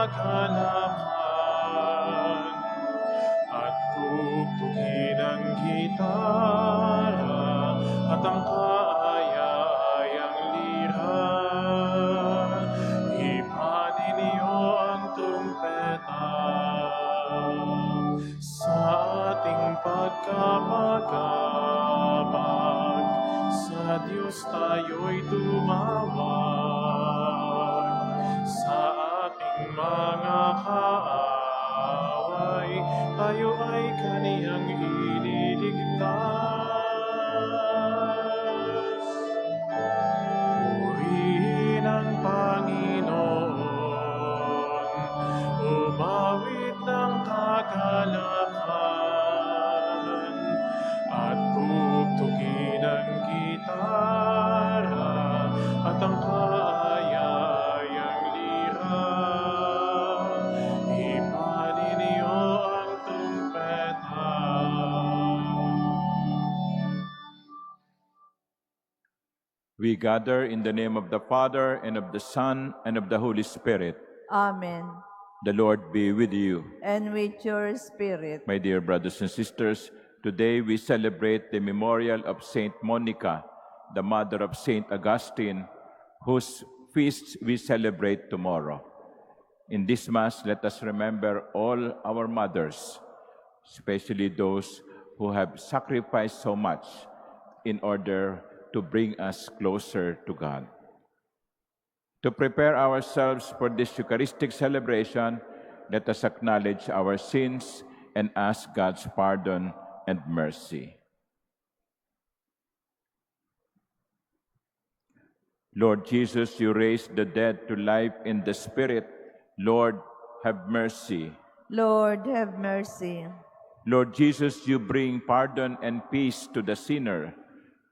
kagalakan at tugtugin ang gitara at ang kaaya-ayang lira. Ipanin niyo ang trumpeta sa ating pagkapagabag. Sa Diyos tayo'y tumawag. Sa ating mga kaaway, tayo ay kaniyang ililigtas. Purihin ang Panginoon, umawit ng kagalakan, at tugtugin ang gitara at ang kaaya-ayang lira. Ipanin niyo ang trumpeta. We gather in the name of the Father, and of the Son, and of the Holy Spirit. Amen. The Lord be with you. And with your spirit. My dear brothers and sisters, today we celebrate the memorial of Saint Monica, the mother of Saint Augustine, whose feast we celebrate tomorrow. In this Mass, let us remember all our mothers, especially those who have sacrificed so much in order to bring us closer to God. To prepare ourselves for this Eucharistic celebration, let us acknowledge our sins and ask God's pardon and mercy. Lord Jesus, you raised the dead to life in the Spirit. Lord, have mercy. Lord, have mercy. Lord Jesus, you bring pardon and peace to the sinner.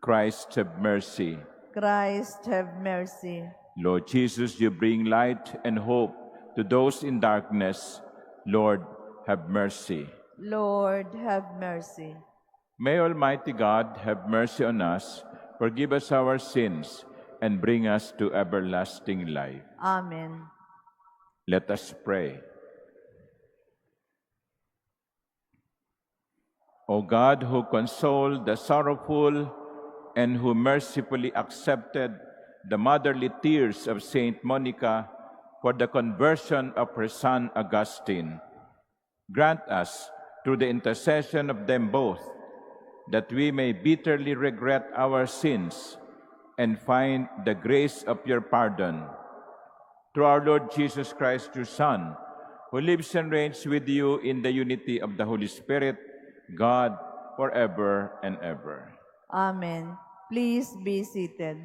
Christ, have mercy. Christ, have mercy. Lord Jesus, you bring light and hope to those in darkness. Lord, have mercy. Lord, have mercy. May Almighty God have mercy on us, forgive us our sins, and bring us to everlasting life. Amen. Let us pray. O God, who consoled the sorrowful and who mercifully accepted the motherly tears of Saint Monica for the conversion of her son Augustine, grant us, through the intercession of them both, that we may bitterly regret our sins and find the grace of your pardon. Through our Lord Jesus Christ, your Son, who lives and reigns with you in the unity of the Holy Spirit, God, forever and ever. Amen. Please be seated.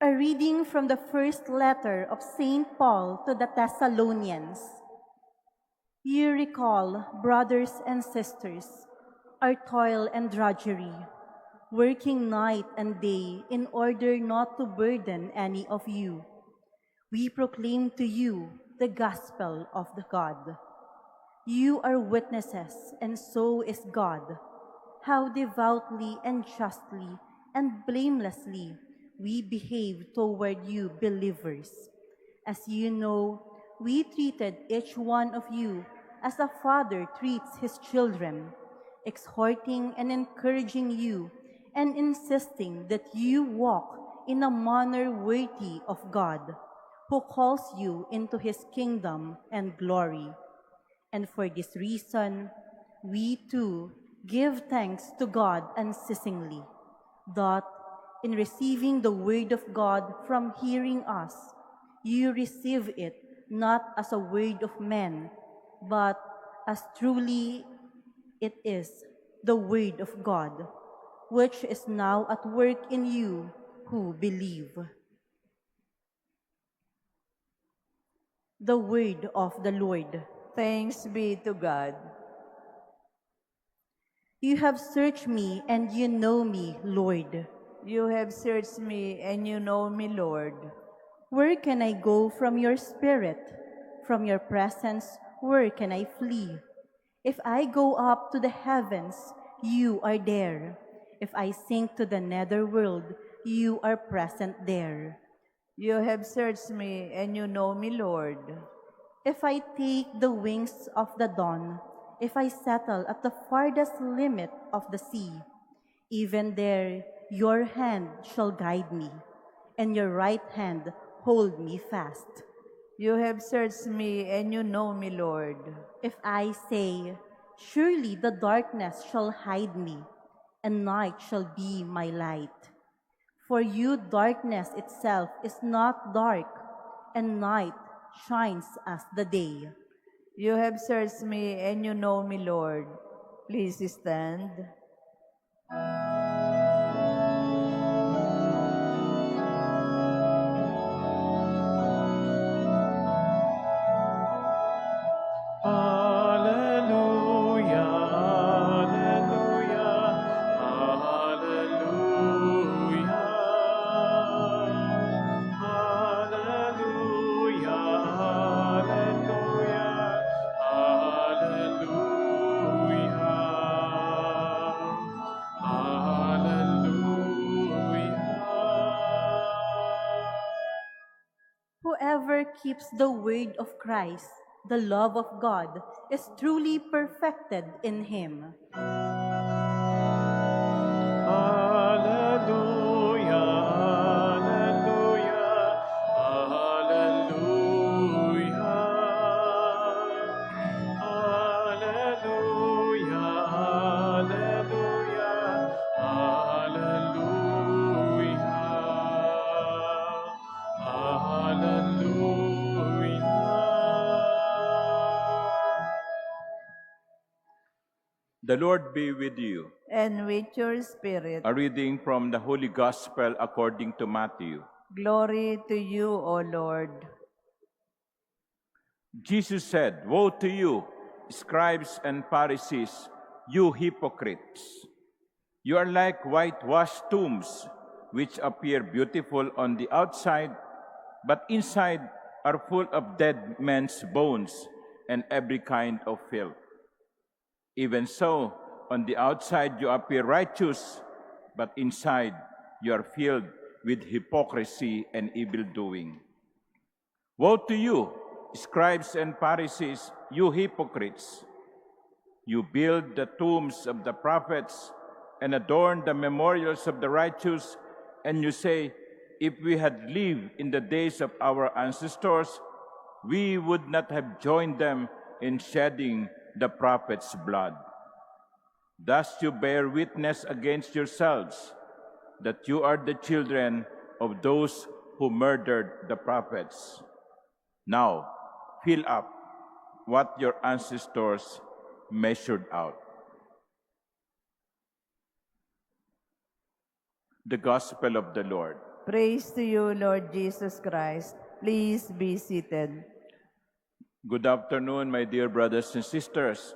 A reading from the first letter of St. Paul to the Thessalonians. You recall, brothers and sisters, our toil and drudgery, working night and day in order not to burden any of you. We proclaim to you the gospel of the God. You are witnesses, and so is God, how devoutly and justly and blamelessly we behave toward you believers. As you know, we treated each one of you as a father treats his children, exhorting and encouraging you and insisting that you walk in a manner worthy of God, who calls you into his kingdom and glory. And for this reason, we too give thanks to God unceasingly, that in receiving the word of God from hearing us, you receive it not as a word of men, but as truly it is the word of God, which is now at work in you who believe. The word of the Lord. Thanks be to God. You have searched me and you know me, Lord. You have searched me and you know me, Lord. Where can I go from your spirit? From your presence, where can I flee? If I go up to the heavens, you are there. If I sink to the nether world, you are present there. You have searched me, and you know me, Lord. If I take the wings of the dawn, if I settle at the farthest limit of the sea, even there your hand shall guide me, and your right hand hold me fast. You have searched me, and you know me, Lord. If I say, surely the darkness shall hide me, and night shall be my light. For you, darkness itself is not dark, and night shines as the day. You have searched me, and you know me, Lord. Please stand. Hallelujah, hallelujah, hallelujah. Hallelujah, hallelujah, hallelujah. Whoever keeps the word of Christ, the love of God, is truly perfected in him. Hallelujah, hallelujah, hallelujah, hallelujah, hallelujah, hallelujah. The Lord be with you. And with your spirit. A reading from the Holy Gospel according to Matthew. Glory to you, O Lord. Jesus said, "Woe to you, scribes and Pharisees, you hypocrites! You are like whitewashed tombs, which appear beautiful on the outside, but inside are full of dead men's bones and every kind of filth. Even so, on the outside you appear righteous, but inside you are filled with hypocrisy and evil doing. Woe to you, scribes and Pharisees, you hypocrites! You build the tombs of the prophets and adorn the memorials of the righteous, and you say, if we had lived in the days of our ancestors, we would not have joined them in shedding the prophets' blood. Thus you bear witness against yourselves that you are the children of those who murdered the prophets. Now, fill up what your ancestors measured out." The Gospel of the Lord. Praise to you, Lord Jesus Christ. Please be seated. Good afternoon, my dear brothers and sisters.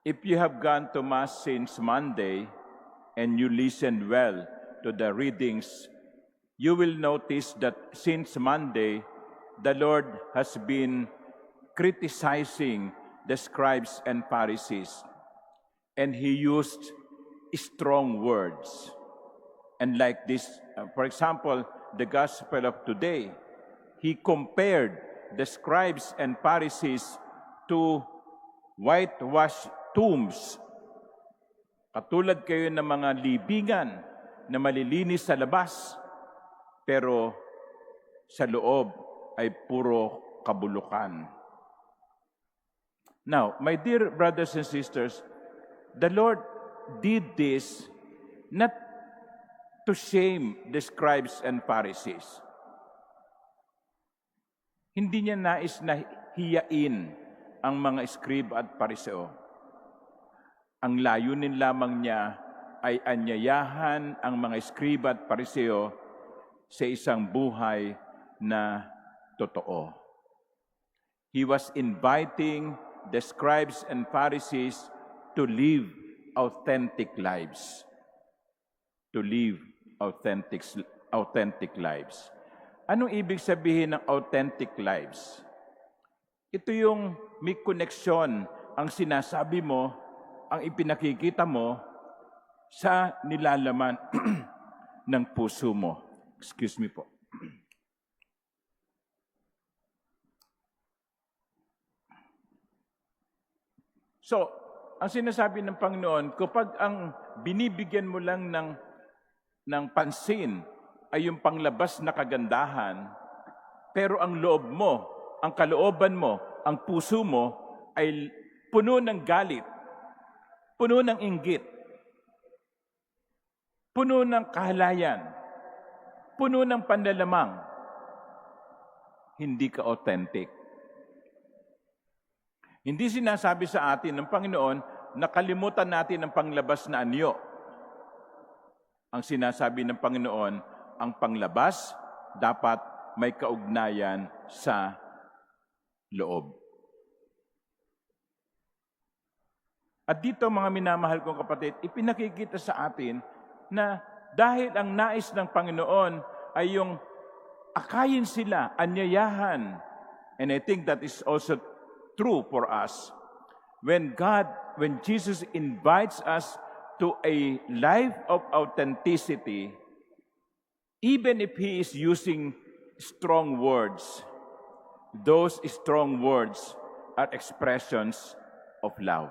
If you have gone to Mass since Monday and you listened well to the readings, you will notice that since Monday, the Lord has been criticizing the scribes and Pharisees, and he used strong words. And like this, for example, the Gospel of today, he compared the scribes and Pharisees to whitewashed tombs. Katulad kayo ng mga libingan na malilinis sa labas, pero sa loob ay puro kabulukan. Now, my dear brothers and sisters, the Lord did this not to shame the scribes and Pharisees. Hindi niya nais na hiyain ang mga scribe at pariseo. Ang layunin lamang niya ay anyayahan ang mga scribe at pariseo sa isang buhay na totoo. He was inviting the scribes and Pharisees to live authentic lives. To live authentic lives. Anong ibig sabihin ng authentic lives? Ito yung may koneksyon ang sinasabi mo, ang ipinakikita mo sa nilalaman ng puso mo. Excuse me po. So, ang sinasabi ng Panginoon, kapag ang binibigyan mo lang ng pansin ay yung panglabas na kagandahan, pero ang loob mo, ang kalooban mo, ang puso mo ay puno ng galit, puno ng inggit, puno ng kahalayan, puno ng panlalamang, hindi ka authentic. Hindi sinasabi sa atin ng Panginoon na kalimutan natin ang panglabas na anyo. Ang sinasabi ng Panginoon, ang panglabas dapat may kaugnayan sa loob. At dito mga minamahal kong kapatid, ipinakikita sa atin na dahil ang nais ng Panginoon ay yung akayin sila, anyayahan. And I think that is also true for us. When Jesus invites us to a life of authenticity, even if He is using strong words, those strong words are expressions of love.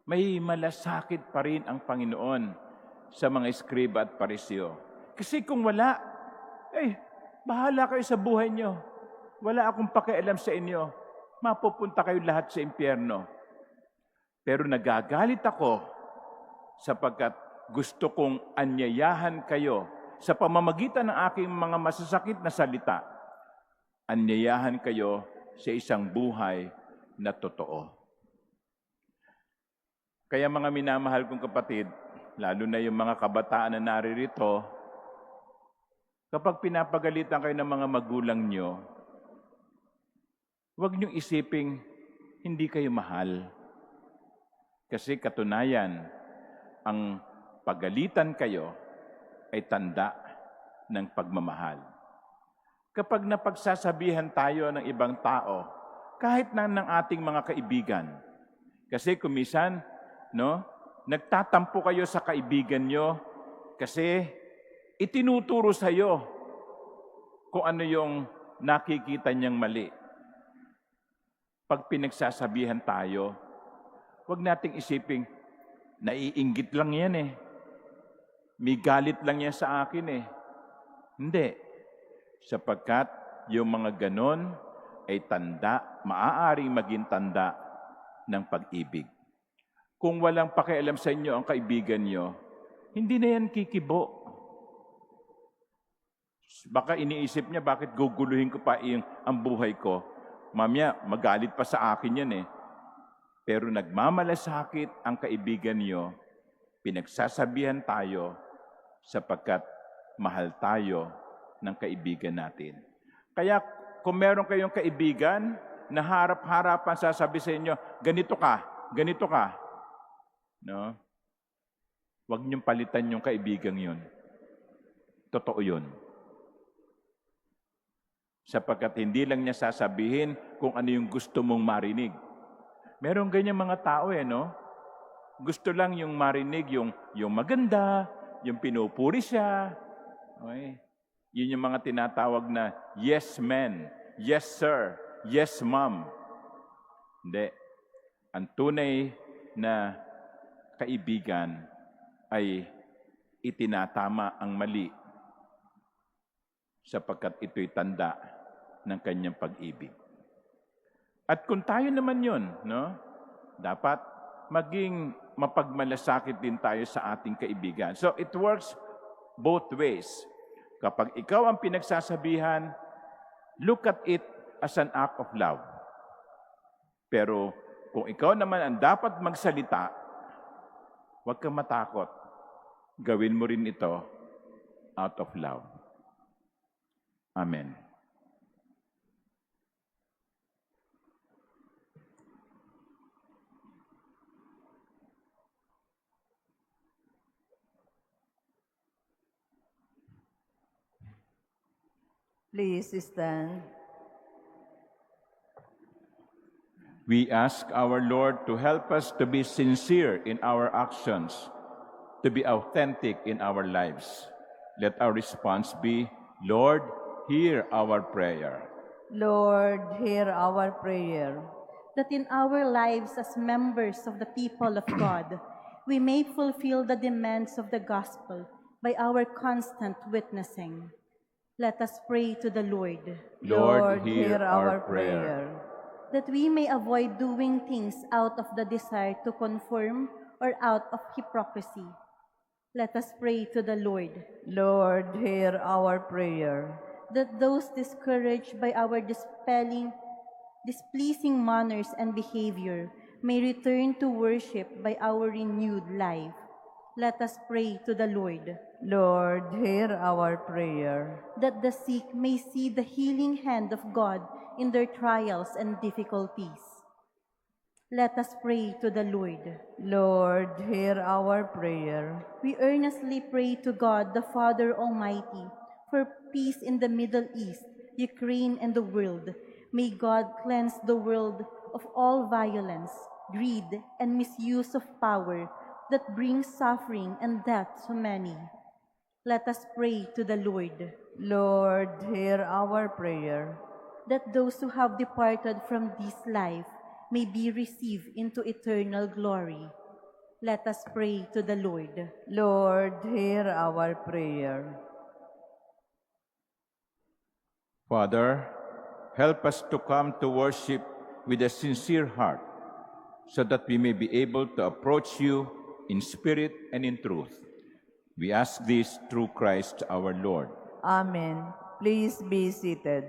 May malasakit pa rin ang Panginoon sa mga eskriba at pariseo. Kasi kung wala, bahala kayo sa buhay nyo. Wala akong pakialam sa inyo. Mapupunta kayo lahat sa impyerno. Pero nagagalit ako sapagkat gusto kong anyayahan kayo sa pamamagitan ng aking mga masasakit na salita. Anyayahan kayo sa isang buhay na totoo. Kaya mga minamahal kong kapatid, lalo na yung mga kabataan na naririto, kapag pinapagalitan kayo ng mga magulang nyo, huwag niyong isiping hindi kayo mahal. Kasi katunayan, ang pagalitan kayo ay tanda ng pagmamahal. Kapag napagsasabihan tayo ng ibang tao, kahit na ng ating mga kaibigan, kasi kumisan, nagtatampo kayo sa kaibigan nyo kasi itinuturo sa iyo kung ano yung nakikita niyang mali. Pag pinagsasabihan tayo, huwag nating isiping, naiinggit lang yan eh. May galit lang yan sa akin eh. Hindi. Sapagkat yung mga ganon ay tanda, maaaring maging tanda ng pag-ibig. Kung walang pakialam sa inyo ang kaibigan nyo, hindi na yan kikibo. Baka iniisip niya, bakit guguluhin ko pa ang buhay ko? Mamaya, magalit pa sa akin yan eh. Pero nagmamalasakit ang kaibigan nyo, pinagsasabihan tayo sapagkat mahal tayo ng kaibigan natin. Kaya kung meron kayong kaibigan na harap-harapan sasabi sa inyo, ganito ka, ganito ka. No? Huwag niyong palitan yung kaibigan yun. Totoo yun. Sapagkat hindi lang niya sasabihin kung ano yung gusto mong marinig. Merong ganyan mga tao no? Gusto lang yung marinig yung maganda, yung pinupuri siya. Okay? Yun yung mga tinatawag na yes men, yes sir, yes ma'am. Hindi. Ang tunay na kaibigan ay itinatama ang mali sapagkat ito'y tanda ng kanyang pag-ibig. At kung tayo naman yun, dapat maging mapagmalasakit din tayo sa ating kaibigan. So it works both ways. Kapag ikaw ang pinagsasabihan, look at it as an act of love. Pero kung ikaw naman ang dapat magsalita, huwag kang matakot. Gawin mo rin ito out of love. Amen. Please stand. We ask our Lord to help us to be sincere in our actions, to be authentic in our lives. Let our response be, Lord, hear our prayer. Lord, hear our prayer. That in our lives as members of the people of God, we may fulfill the demands of the gospel by our constant witnessing. Let us pray to the Lord. Lord, hear our prayer. That we may avoid doing things out of the desire to conform or out of hypocrisy. Let us pray to the Lord. Lord, hear our prayer. That those discouraged by our displeasing manners and behavior may return to worship by our renewed life. Let us pray to the Lord. Lord, hear our prayer. That the sick may see the healing hand of God in their trials and difficulties. Let us pray to the Lord. Lord, hear our prayer. We earnestly pray to God, the Father Almighty, for peace in the Middle East, Ukraine, and the world. May God cleanse the world of all violence, greed, and misuse of power that brings suffering and death to many. Let us pray to the Lord. Lord, hear our prayer. That those who have departed from this life may be received into eternal glory. Let us pray to the Lord. Lord, hear our prayer. Father, help us to come to worship with a sincere heart, so that we may be able to approach you in spirit and in truth. We ask this through Christ our Lord. Amen. Please be seated.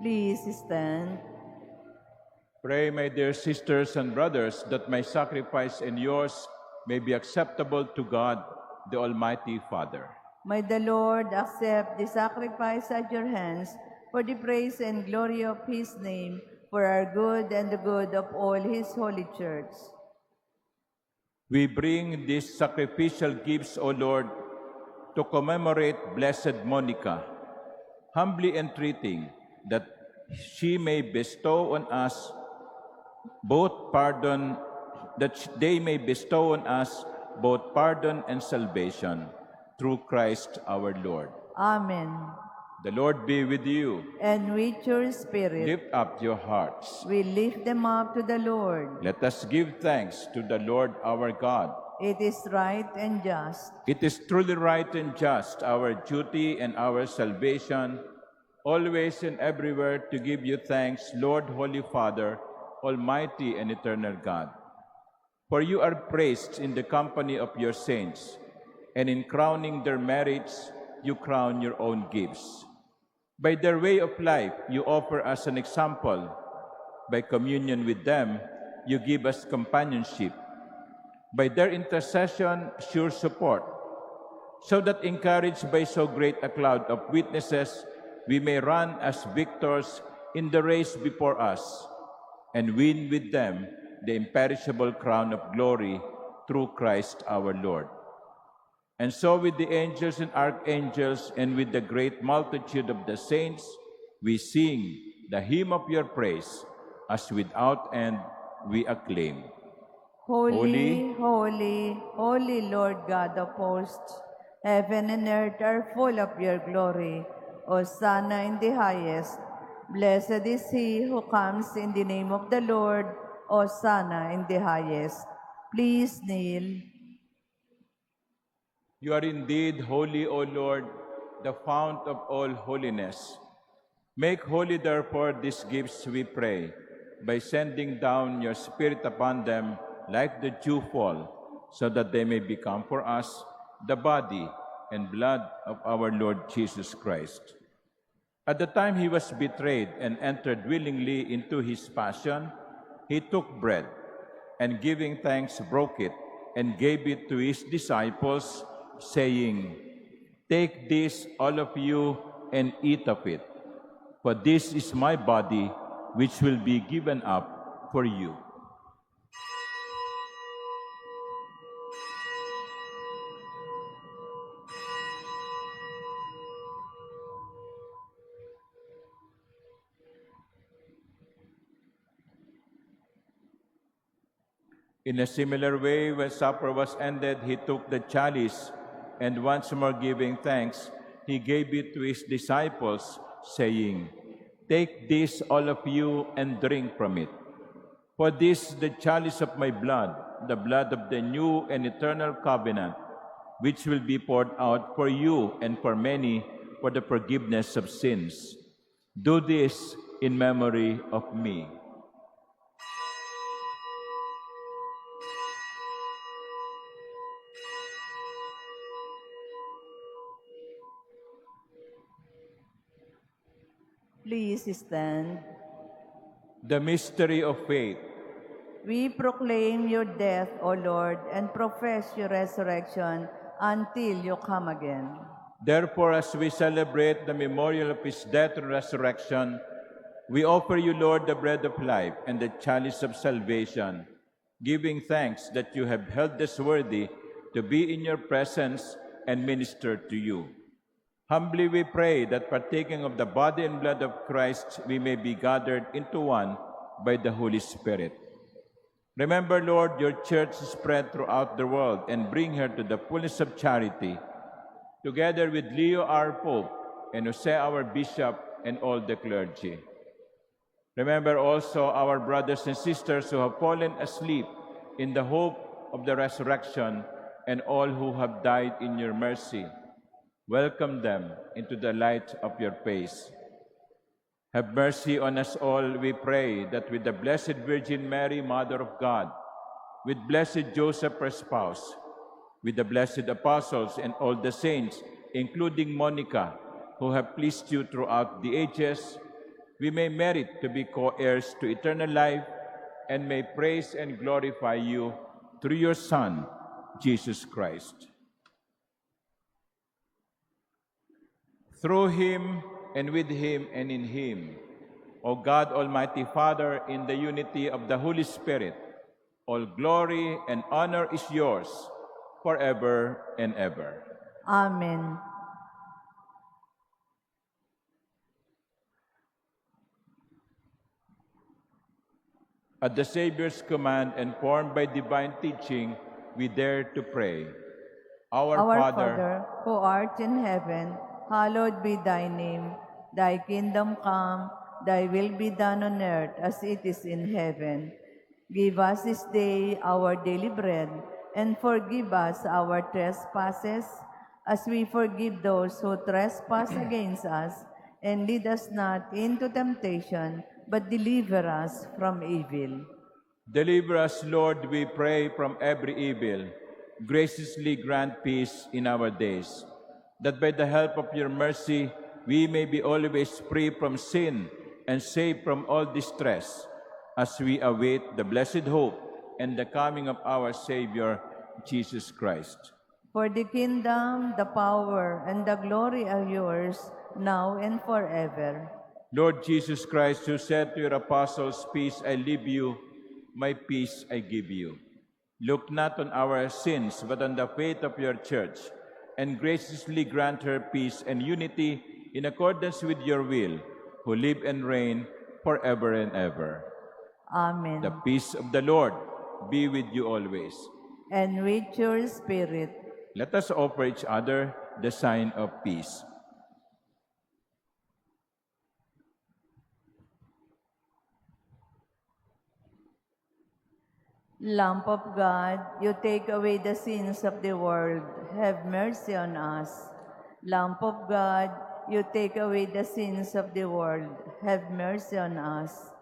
Please stand. Pray, my dear sisters and brothers, that my sacrifice and yours may be acceptable to God, the Almighty Father. May the Lord accept the sacrifice at your hands for the praise and glory of his name, for our good and the good of all his holy church. We bring these sacrificial gifts, O Lord, to commemorate Blessed Monica, humbly entreating that she may bestow on us both pardon, they may bestow on us both pardon and salvation through Christ our Lord. Amen. The Lord be with you. And with your spirit, Lift up your hearts. we lift them up to the Lord. Let us give thanks to the Lord our God. It is right and just. It is truly right and just, our duty and our salvation, always and everywhere to give you thanks, Lord, Holy Father, Almighty and eternal God. For you are praised in the company of your saints, and in crowning their merits, you crown your own gifts. By their way of life, you offer us an example. By communion with them, you give us companionship. By their intercession, sure support, so that encouraged by so great a cloud of witnesses, we may run as victors in the race before us, and win with them the imperishable crown of glory through Christ our Lord. And so with the angels and archangels and with the great multitude of the saints, we sing the hymn of your praise, as without end we acclaim. Holy, holy, holy Lord God of hosts, Heaven and earth are full of your glory. Hosanna in the highest. Blessed is he who comes in the name of the Lord. Hosanna in the highest. Please kneel. You are indeed holy, O Lord, the fount of all holiness. Make holy, therefore, these gifts, we pray, by sending down your Spirit upon them like the dewfall, so that they may become for us the body and blood of our Lord Jesus Christ. At the time he was betrayed and entered willingly into his passion, he took bread, and giving thanks, broke it, and gave it to his disciples, saying, "Take this, all of you, and eat of it, for this is my body, which will be given up for you." In a similar way, when supper was ended, he took the chalice, and once more giving thanks, he gave it to his disciples, saying, "Take this, all of you, and drink from it. For this is the chalice of my blood, the blood of the new and eternal covenant, which will be poured out for you and for many for the forgiveness of sins. Do this in memory of me." Please stand. The mystery of faith. We proclaim your death, O Lord, and profess your resurrection until you come again. Therefore, as we celebrate the memorial of his death and resurrection, we offer you, Lord, the bread of life and the chalice of salvation, giving thanks that you have held us worthy to be in your presence and minister to you. Humbly we pray that partaking of the body and blood of Christ, we may be gathered into one by the Holy Spirit. Remember, Lord, your church spread throughout the world and bring her to the fullness of charity, together with Leo our Pope and Jose our Bishop and all the clergy. Remember also our brothers and sisters who have fallen asleep in the hope of the resurrection and all who have died in your mercy. Welcome them into the light of your face. Have mercy on us all, we pray, that with the Blessed Virgin Mary, Mother of God, with blessed Joseph, her spouse, with the blessed apostles and all the saints, including Monica, who have pleased you throughout the ages, we may merit to be co-heirs to eternal life and may praise and glorify you through your Son, Jesus Christ. Through him, and with him, and in him, O God, Almighty Father, in the unity of the Holy Spirit, all glory and honor is yours forever and ever. Amen. At the Savior's command and formed by divine teaching, we dare to pray. Our Father, who art in heaven, hallowed be thy name. Thy kingdom come, thy will be done on earth as it is in heaven. Give us this day our daily bread, and forgive us our trespasses, as we forgive those who trespass against us. And lead us not into temptation, but deliver us from evil. Deliver us, Lord, we pray, from every evil. Graciously grant peace in our days, that by the help of your mercy we may be always free from sin and safe from all distress, as we await the blessed hope and the coming of our Savior, Jesus Christ. For the kingdom, the power, and the glory are yours, now and forever. Lord Jesus Christ, who said to your apostles, "Peace I leave you, my peace I give you," look not on our sins, but on the faith of your church, and graciously grant her peace and unity in accordance with your will, who live and reign forever and ever. Amen. The peace of the Lord be with you always. And with your spirit. Let us offer each other the sign of peace. Lamb of God, you take away the sins of the world. Have mercy on us. Lamb of God, you take away the sins of the world. Have mercy on us.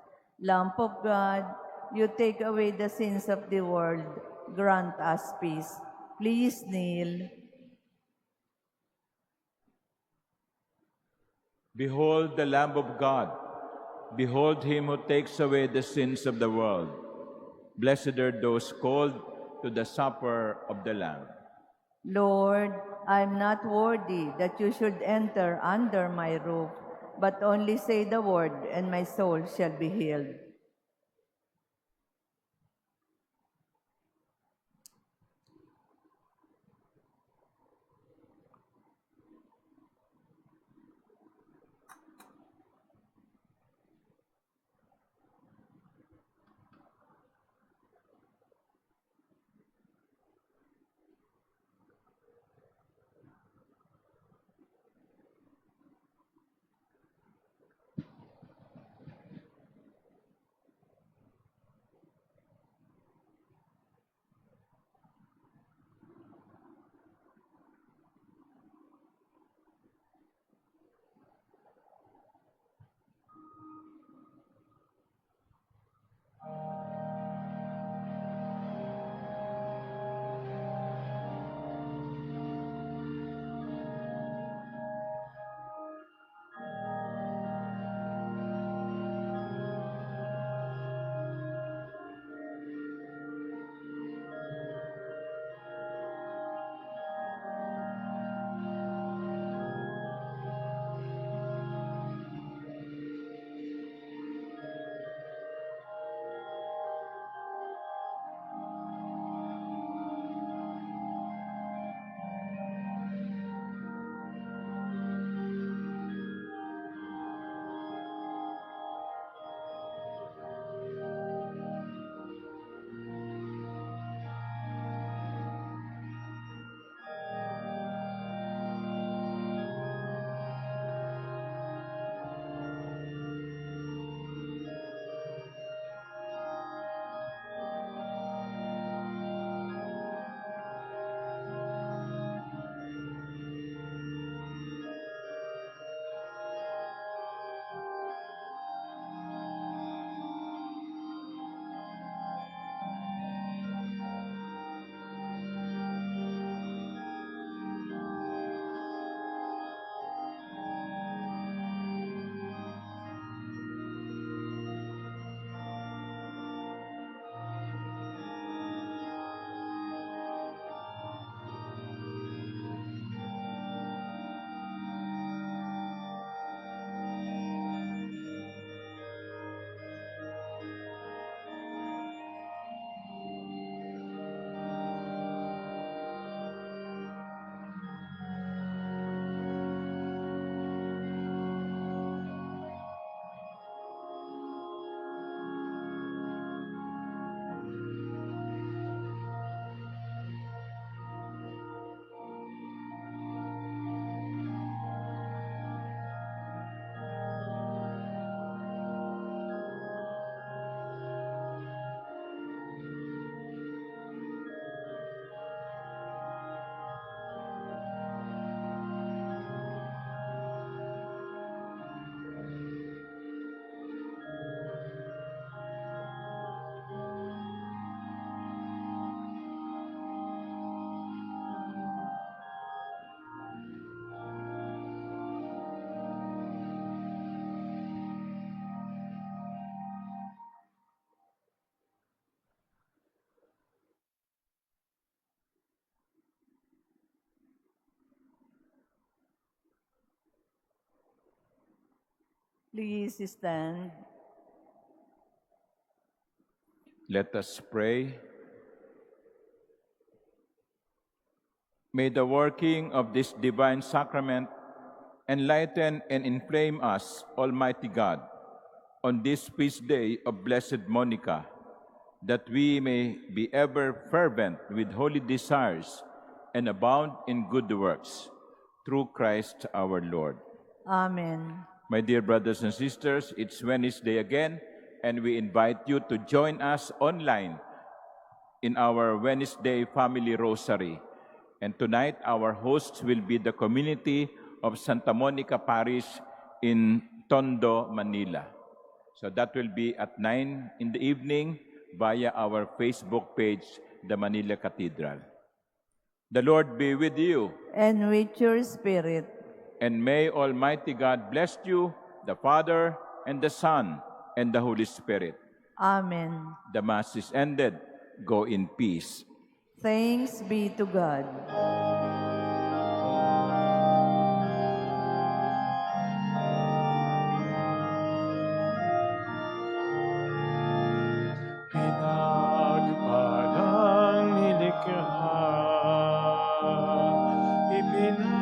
Lamb of God, you take away the sins of the world. Grant us peace. Please kneel. Behold the Lamb of God. Behold him who takes away the sins of the world. Blessed are those called to the supper of the Lamb. Lord, I am not worthy that you should enter under my roof, but only say the word, and my soul shall be healed. Please stand. Let us pray. May the working of this divine sacrament enlighten and inflame us, Almighty God, on this feast day of Blessed Monica, that we may be ever fervent with holy desires and abound in good works, through Christ our Lord. Amen. My dear brothers and sisters, it's Wednesday again, and we invite you to join us online in our Wednesday Family Rosary. And tonight, our hosts will be the community of Santa Monica Parish in Tondo, Manila. So that will be at 9 in the evening via our Facebook page, The Manila Cathedral. The Lord be with you, And with your spirit. and may Almighty God bless you, the Father, and the Son, and the Holy Spirit. Amen. The Mass is ended. Go in peace. Thanks be to God. Pinagpalang nilikha, ipinag